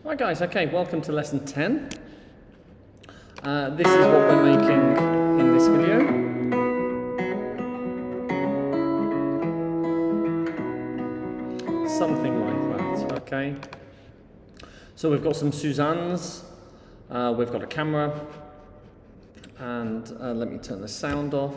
Hi guys, okay, welcome to lesson 10. This is what we're making in this video. Something like that, okay. So we've got some Suzannes, we've got a camera, and let me turn the sound off.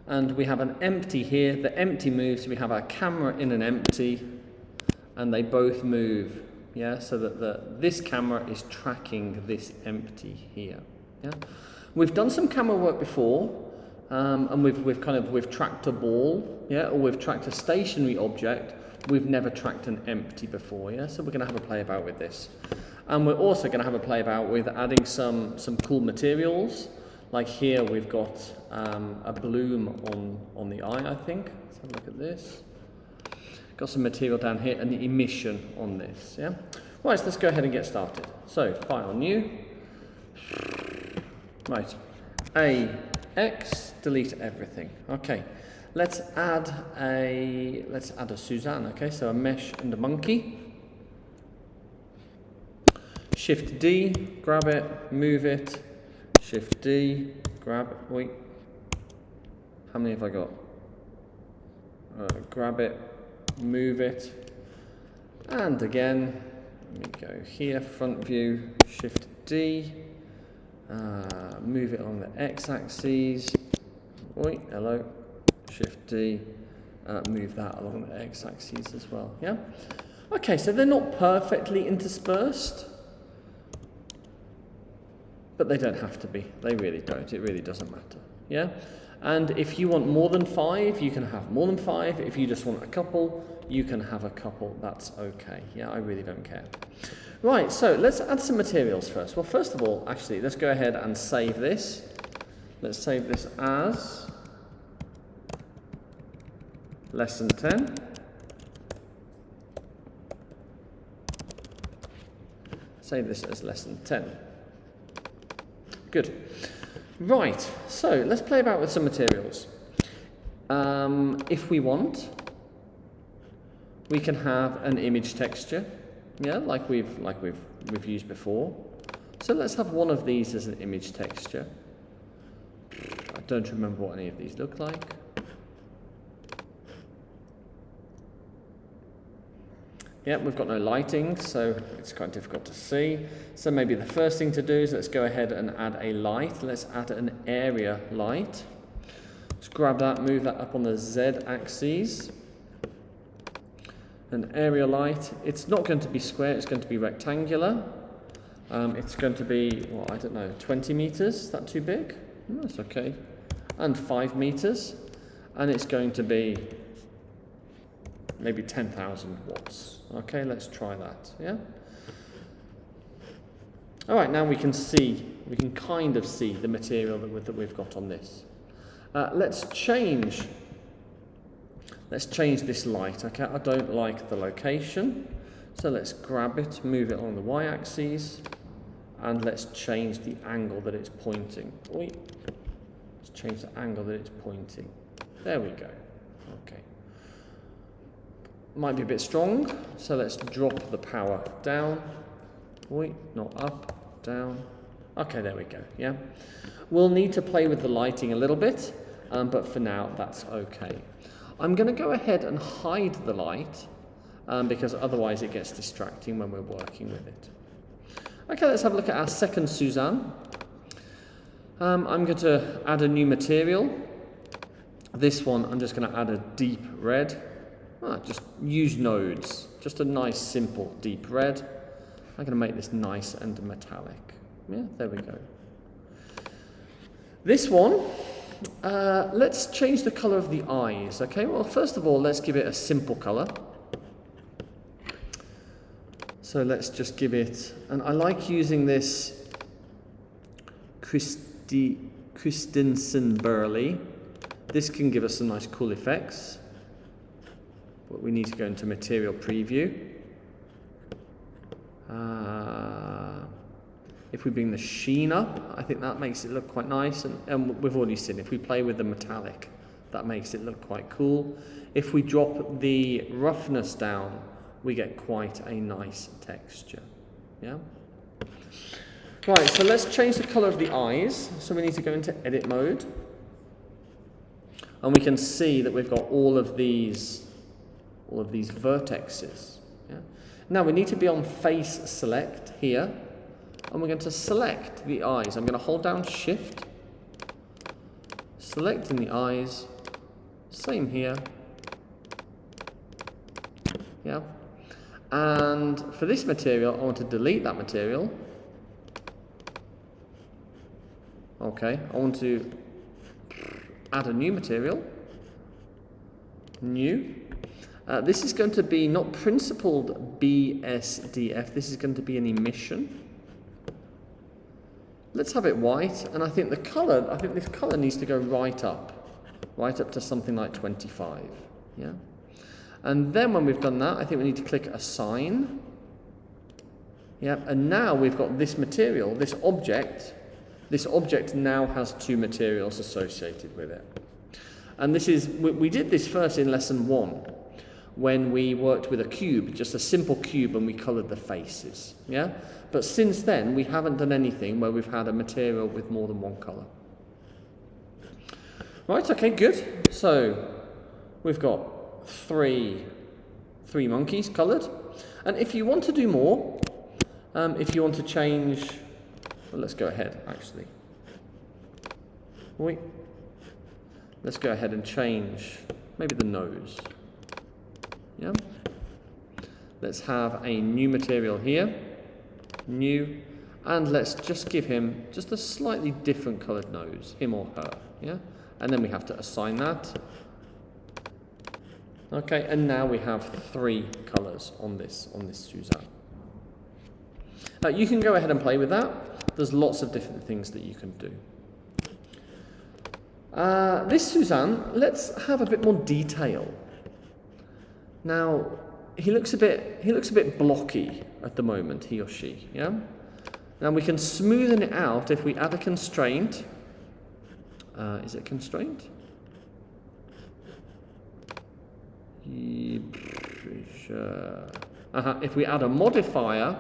And we have an empty here, the empty moves, we have our camera in an empty, and they both move. Yeah, so that this camera is tracking this empty here. Yeah, we've done some camera work before, and we've tracked a ball, yeah, or we've tracked a stationary object. We've never tracked an empty before, yeah. So we're going to have a play about with this, and we're also going to have a play about with adding some cool materials. Like here, we've got a bloom on the eye. I think. Let's have a look at this. Got some material down here and the emission on this, yeah? Right, so let's go ahead and get started. So, file new. Right, AX, delete everything. Okay, let's add a Suzanne, okay? So a mesh and a monkey. Shift D, grab it, move it. Shift D, grab it, wait. How many have I got? Grab it. Move it, and again, let me go here, front view, Shift D, move it along the x-axis, oi, hello, Shift D, move that along the x-axis as well, yeah? Okay, so they're not perfectly interspersed, but they don't have to be, they really don't, it really doesn't matter, yeah? And if you want more than 5, you can have more than 5. If you just want a couple, you can have a couple. That's okay. Yeah, I really don't care. Right, so let's add some materials first. Well, first of all, actually, let's go ahead and save this. Let's save this as lesson 10. Save this as lesson 10. Good. Right, so let's play about with some materials. If we want, we can have an image texture, yeah, like we've used before. So let's have one of these as an image texture. I don't remember what any of these look like. Yeah, we've got no lighting, so it's quite difficult to see. So maybe the first thing to do is let's go ahead and add a light. Let's add an area light. Let's grab that, move that up on the Z-axis. An area light. It's not going to be square, it's going to be rectangular. It's going to be, well, I don't know, 20 meters. Is that too big? No, that's okay. And 5 meters. And it's going to be maybe 10,000 watts. Okay, let's try that, yeah? All right, now we can kind of see the material that we've got on this. Let's change this light, okay? I don't like the location, so let's grab it, move it on the y-axis, and let's change the angle that it's pointing. Oi. Let's change the angle that it's pointing. There we go, okay. Might be a bit strong, so let's drop the power down. Wait, not up, down. Okay, there we go, yeah. We'll need to play with the lighting a little bit, but for now, that's okay. I'm going to go ahead and hide the light, because otherwise it gets distracting when we're working with it. Okay, let's have a look at our second Suzanne. I'm going to add a new material. This one, I'm just going to add a deep red. Just use nodes, just a nice simple deep red. I'm going to make this nice and metallic. Yeah, there we go. This one, let's change the color of the eyes, okay? Well, first of all, let's give it a simple color. So let's just give it, and I like using this Christensen Burley. This can give us some nice cool effects. But we need to go into material preview. If we bring the sheen up, I think that makes it look quite nice. And we've already seen, if we play with the metallic, that makes it look quite cool. If we drop the roughness down, we get quite a nice texture. Yeah. Right, so let's change the color of the eyes. So we need to go into edit mode. And we can see that we've got all of these vertexes. Yeah? Now we need to be on face select here, and we're going to select the eyes. I'm going to hold down shift, selecting the eyes, same here. Yeah. And for this material, I want to delete that material. Okay, I want to add a new material. New. This is going to be not principled BSDF, this is going to be an emission. Let's have it white, and I think this color needs to go right up to something like 25. Yeah. And then when we've done that, I think we need to click assign. Yep, and now we've got this material, this object. This object now has two materials associated with it. And this is, we did this first in lesson 1, when we worked with a cube, just a simple cube, and we coloured the faces. Yeah? But since then, we haven't done anything where we've had a material with more than one colour. Right, okay, good. So we've got three monkeys coloured. And if you want to do more, if you want to change, well, let's go ahead, actually. Wait. Let's go ahead and change maybe the nose. Yeah. Let's have a new material here. New. And let's just give him just a slightly different coloured nose, him or her. Yeah. And then we have to assign that. Okay, and now we have 3 colours on this Suzanne. You can go ahead and play with that. There's lots of different things that you can do. This Suzanne, let's have a bit more detail. Now, he looks a bit blocky at the moment, he or she. Yeah. Now we can smoothen it out if we add a constraint. Is it constraint? If we add a modifier,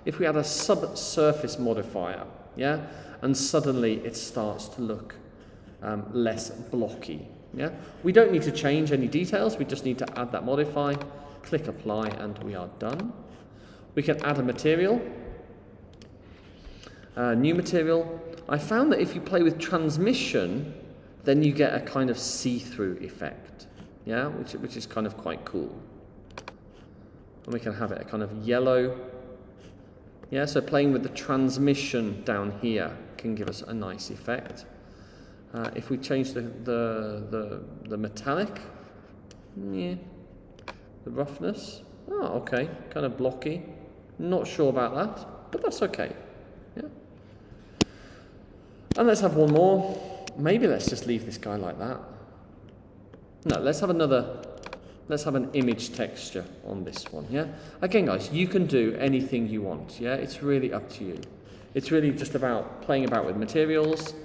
if we add a subsurface modifier, yeah, and suddenly it starts to look less blocky. Yeah, we don't need to change any details. We just need to add that modify, click apply, and we are done. We can add a material, new material. I found that if you play with transmission, then you get a kind of see-through effect. Yeah, which is kind of quite cool. And we can have it a kind of yellow. Yeah, so playing with the transmission down here can give us a nice effect. If we change the metallic, yeah, the roughness, oh, okay, kind of blocky. Not sure about that, but that's okay. Yeah. And let's have one more. Maybe let's just leave this guy like that. No, let's have an image texture on this one, yeah? Again, guys, you can do anything you want, yeah? It's really up to you. It's really just about playing about with materials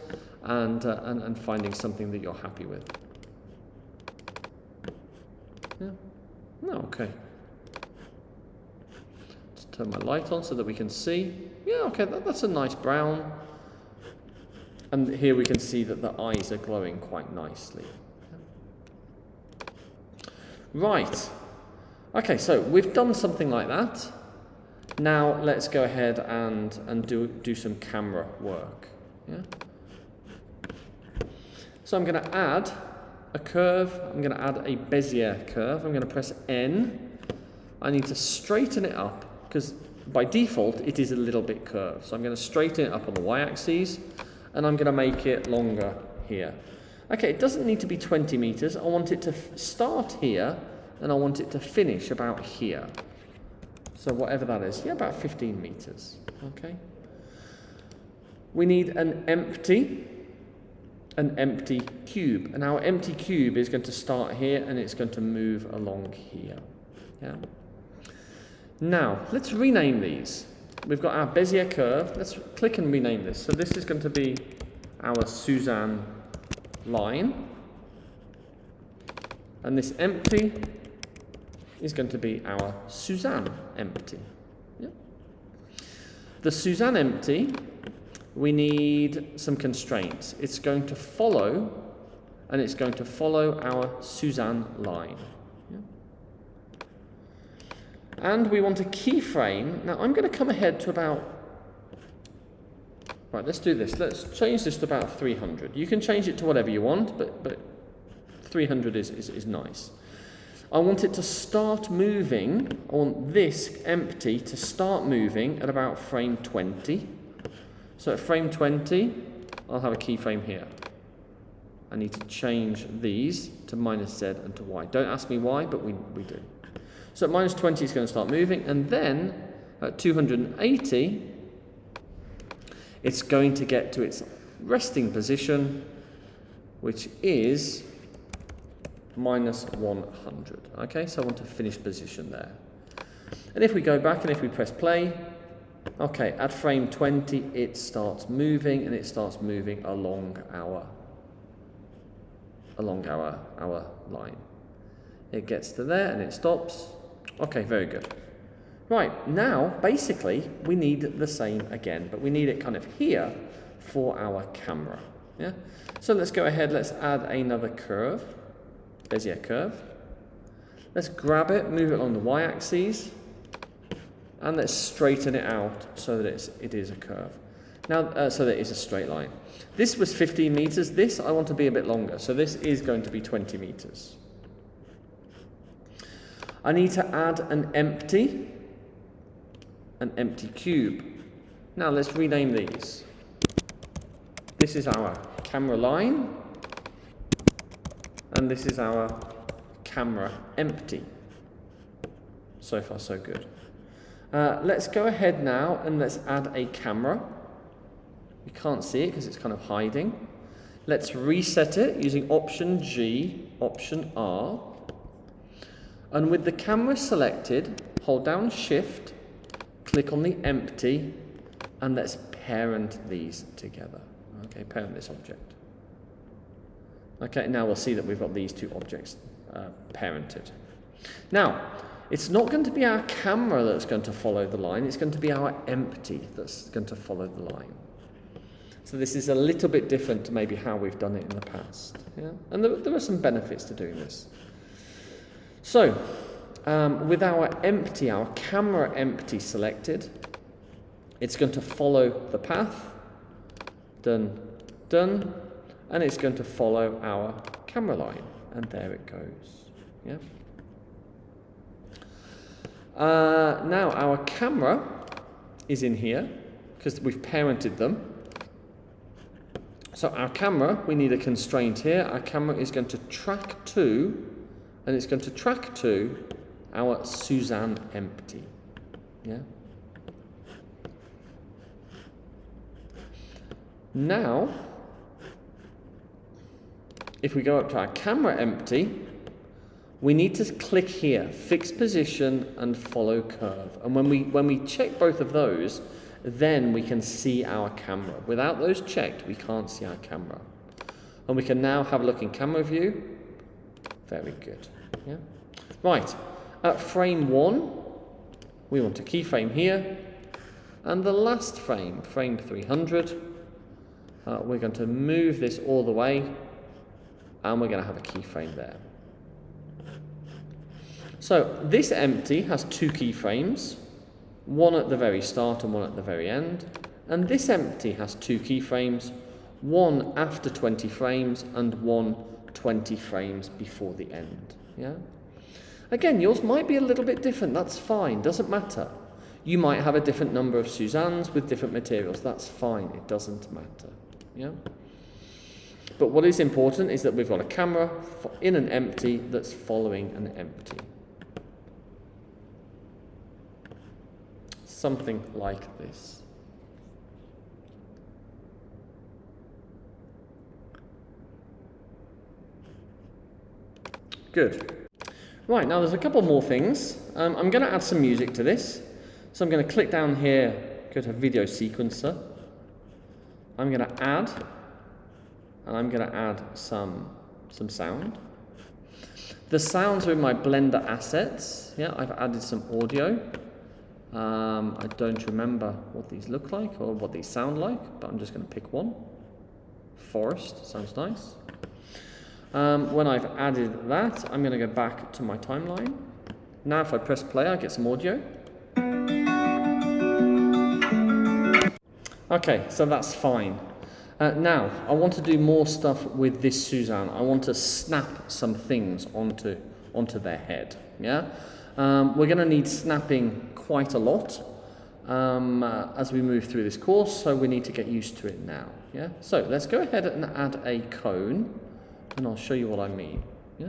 and finding something that you're happy with. Yeah? No, okay. Let's turn my light on so that we can see. Yeah, okay, that's a nice brown. And here we can see that the eyes are glowing quite nicely. Right. Okay, so we've done something like that. Now let's go ahead and do some camera work. Yeah. So I'm going to add a curve. I'm going to add a Bezier curve. I'm going to press N. I need to straighten it up because by default it is a little bit curved. So I'm going to straighten it up on the y-axis, and I'm going to make it longer here. Okay, it doesn't need to be 20 meters. I want it to start here, and I want it to finish about here. So whatever that is, yeah, about 15 meters. Okay. We need an empty cube, and our empty cube is going to start here, and it's going to move along here. Yeah. Now let's rename these. We've got our Bezier curve. Let's click and rename this. So this is going to be our Suzanne line, and this empty is going to be our Suzanne empty. Yeah. The Suzanne empty, we need some constraints. It's going to follow, and it's going to follow our Suzanne line. Yeah. And we want a keyframe. Now I'm going to come ahead to about, right, let's do this. Let's change this to about 300. You can change it to whatever you want, but 300 is nice. I want it to start moving. I want this empty to start moving at about frame 20. So at frame 20, I'll have a keyframe here. I need to change these to -z and to y. Don't ask me why, but we do. So at -20, it's going to start moving, and then at 280, it's going to get to its resting position, which is -100. Okay, so I want to finish position there. And if we go back and if we press play, okay, at frame 20, it starts moving, and it starts moving along our line. It gets to there and it stops. Okay, very good. Right, now, basically, we need the same again, but we need it kind of here for our camera. Yeah. So let's go ahead, let's add another curve. Bezier curve. Let's grab it, move it along the y-axis, and let's straighten it out so that it is a curve. Now, so that it is a straight line. This was 15 meters. This I want to be a bit longer, so this is going to be 20 meters. I need to add an empty cube. Now let's rename these. This is our camera line, and this is our camera empty. So far, so good. Let's go ahead now and let's add a camera. You can't see it because it's kind of hiding. Let's reset it using Option G, Option R. And with the camera selected, hold down Shift, click on the empty, and let's parent these together. Okay, parent this object. Okay, now we'll see that we've got these two objects parented. Now, it's not going to be our camera that's going to follow the line, it's going to be our empty that's going to follow the line. So this is a little bit different to maybe how we've done it in the past. Yeah? And there are some benefits to doing this. So, with our empty, our camera empty selected, it's going to follow the path, done, done, and it's going to follow our camera line, and there it goes. Yeah. Now our camera is in here because we've parented them. So our camera, we need a constraint here. Our camera is going to track to, and it's going to track to our Suzanne empty. Yeah. Now, if we go up to our camera empty, we need to click here, fix position and follow curve. And when we check both of those, then we can see our camera. Without those checked, we can't see our camera. And we can now have a look in camera view. Very good. Yeah. Right, at frame 1, we want a keyframe here. And the last frame, frame 300, we're going to move this all the way, and we're going to have a keyframe there. So this empty has 2 keyframes, one at the very start and one at the very end. And this empty has 2 keyframes, one after 20 frames and one 20 frames before the end. Yeah? Again, yours might be a little bit different, that's fine, doesn't matter. You might have a different number of Suzannes with different materials, that's fine, it doesn't matter. Yeah? But what is important is that we've got a camera in an empty that's following an empty. Something like this. Good. Right, now there's a couple more things. I'm going to add some music to this. So I'm going to click down here, go to video sequencer. I'm going to add, and I'm going to add some sound. The sounds are in my Blender assets. Yeah, I've added some audio. I don't remember what these look like or what these sound like, but I'm just going to pick one. Forest, sounds nice. When I've added that, I'm going to go back to my timeline. Now if I press play, I get some audio. Okay, so that's fine. Now, I want to do more stuff with this Suzanne. I want to snap some things onto their head. Yeah, we're going to need snapping quite a lot as we move through this course, so we need to get used to it now. Yeah, so let's go ahead and add a cone, and I'll show you what I mean. Yeah,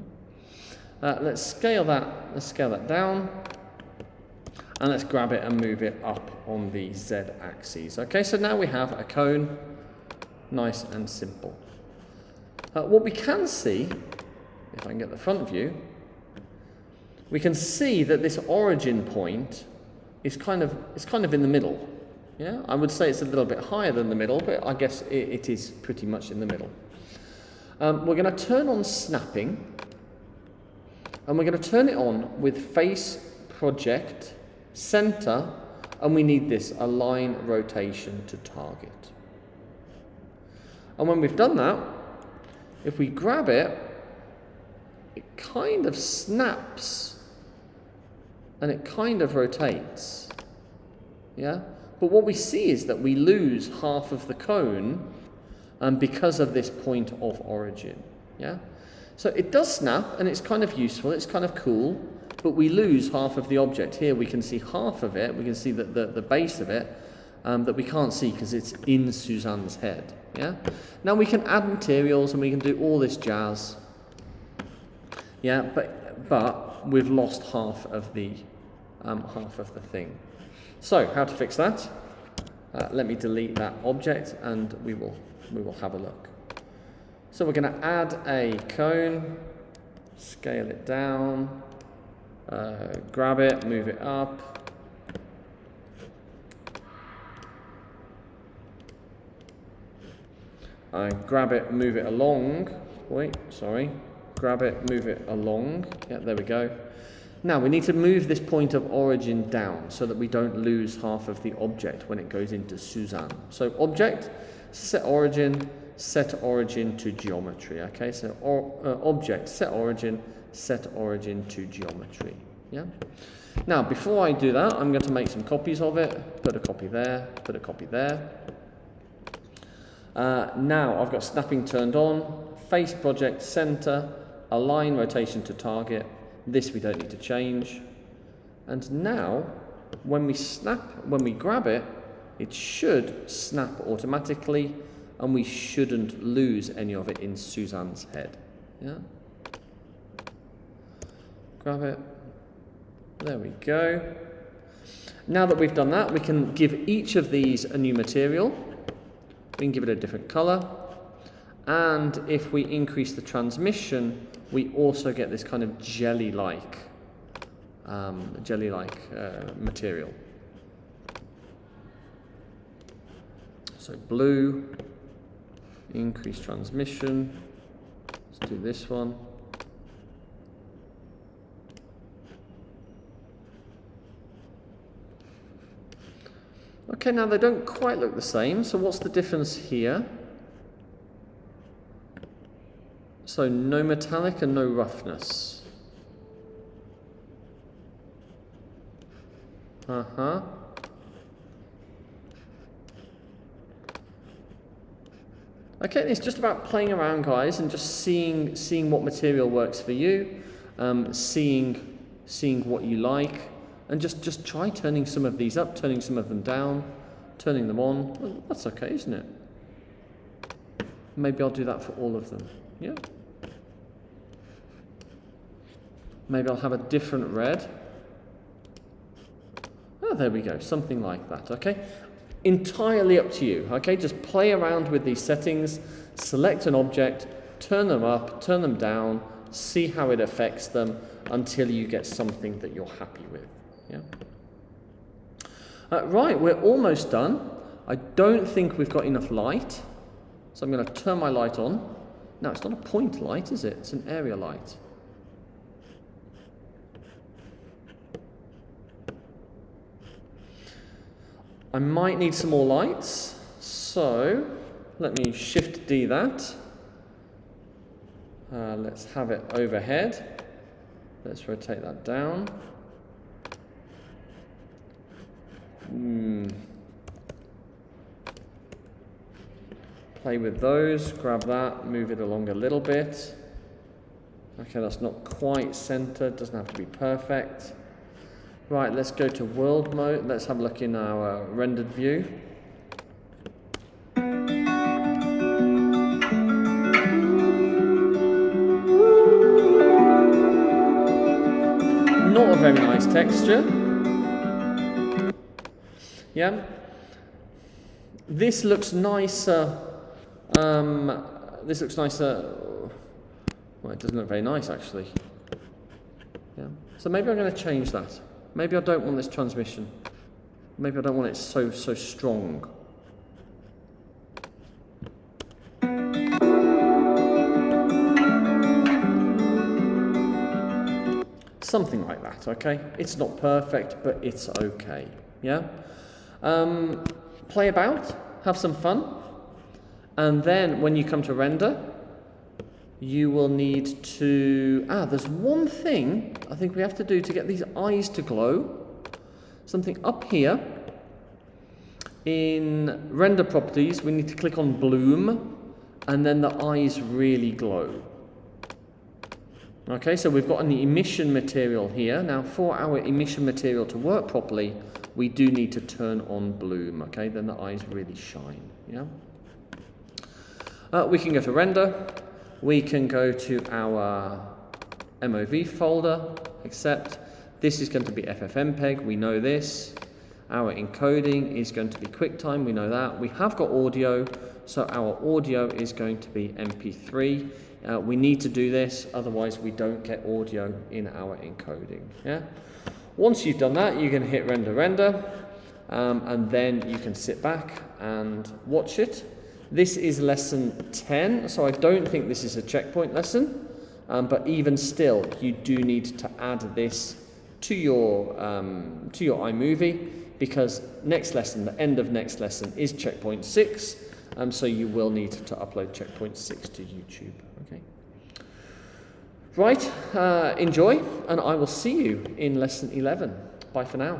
let's scale that. Let's scale that down. And let's grab it and move it up on the Z axis. Okay, so now we have a cone, nice and simple. What we can see, if I can get the front view, we can see that this origin point is kind of in the middle. Yeah, I would say it's a little bit higher than the middle, but I guess it is pretty much in the middle. We're going to turn on snapping, and we're going to turn it on with face, project, center, and we need this align rotation to target. And when we've done that, if we grab it, it kind of snaps and it kind of rotates. Yeah? But what we see is that we lose half of the cone because of this point of origin. Yeah? So it does snap and it's kind of useful, it's kind of cool. But we lose half of the object. Here we can see half of it, we can see that the base of it, that we can't see because it's in Suzanne's head. Yeah. Now we can add materials and we can do all this jazz. Yeah, but we've lost half of the thing. So how to fix that? Let me delete that object and we will have a look. So we're going to add a cone, scale it down. Grab it, move it up. Grab it, move it along. Wait, sorry. Grab it, move it along. Yeah, there we go. Now we need to move this point of origin down so that we don't lose half of the object when it goes into Suzanne. So object, set origin to geometry. Okay, so object, set origin to geometry. Yeah. Now, before I do that, I'm going to make some copies of it. Put a copy there, put a copy there. Now, I've got snapping turned on, face, project, center, align, rotation to target. This we don't need to change. And now, when we grab it, it should snap automatically, and we shouldn't lose any of it in Suzanne's head. Yeah. Grab it. There we go. Now that we've done that, we can give each of these a new material. We can give it a different color. And if we increase the transmission, we also get this kind of jelly-like material. So blue, increase transmission. Let's do this one. Okay, now they don't quite look the same, so what's the difference here? So no metallic and no roughness. Uh-huh. Okay, it's just about playing around, guys, and just seeing what material works for you, seeing what you like. And just try turning some of these up, turning some of them down, turning them on. Well, that's okay, isn't it? Maybe I'll do that for all of them. Yeah. Maybe I'll have a different red. Oh, there we go. Something like that. Okay. Entirely up to you. Okay. Just play around with these settings. Select an object, turn them up, turn them down, see how it affects them until you get something that you're happy with. Yeah. Right, we're almost done. I don't think we've got enough light, so I'm going to turn my light on. Now, it's not a point light, is it? It's an area light. I might need some more lights, so let me Shift D that. Let's have it overhead. Let's rotate that down. Play with those, grab that, move it along a little bit. Okay, that's not quite centered, doesn't have to be perfect. Right, let's go to world mode. Let's have a look in our rendered view. Not a very nice texture. Yeah. This looks nicer. This looks nicer. Well, it doesn't look very nice actually. Yeah. So maybe I'm going to change that. Maybe I don't want this transmission. Maybe I don't want it so strong. Something like that, okay? It's not perfect, but it's okay, yeah? Play about, have some fun, and then when you come to render, you will need to... there's one thing I think we have to do to get these eyes to glow. Something up here. In render properties, we need to click on bloom, and then the eyes really glow. Okay, so we've got an emission material here. Now, for our emission material to work properly, we do need to turn on bloom, okay? Then the eyes really shine, yeah? We can go to render. We can go to our MOV folder, except this is going to be FFmpeg, we know this. Our encoding is going to be QuickTime, we know that. We have got audio, so our audio is going to be MP3. We need to do this, otherwise we don't get audio in our encoding. Yeah. Once you've done that, you can hit render, and then you can sit back and watch it. This is lesson 10, so I don't think this is a checkpoint lesson, but even still, you do need to add this to your iMovie, because next lesson, the end of next lesson, is checkpoint 6, so you will need to upload checkpoint 6 to YouTube. Okay. Right, enjoy, and I will see you in lesson 11. Bye for now.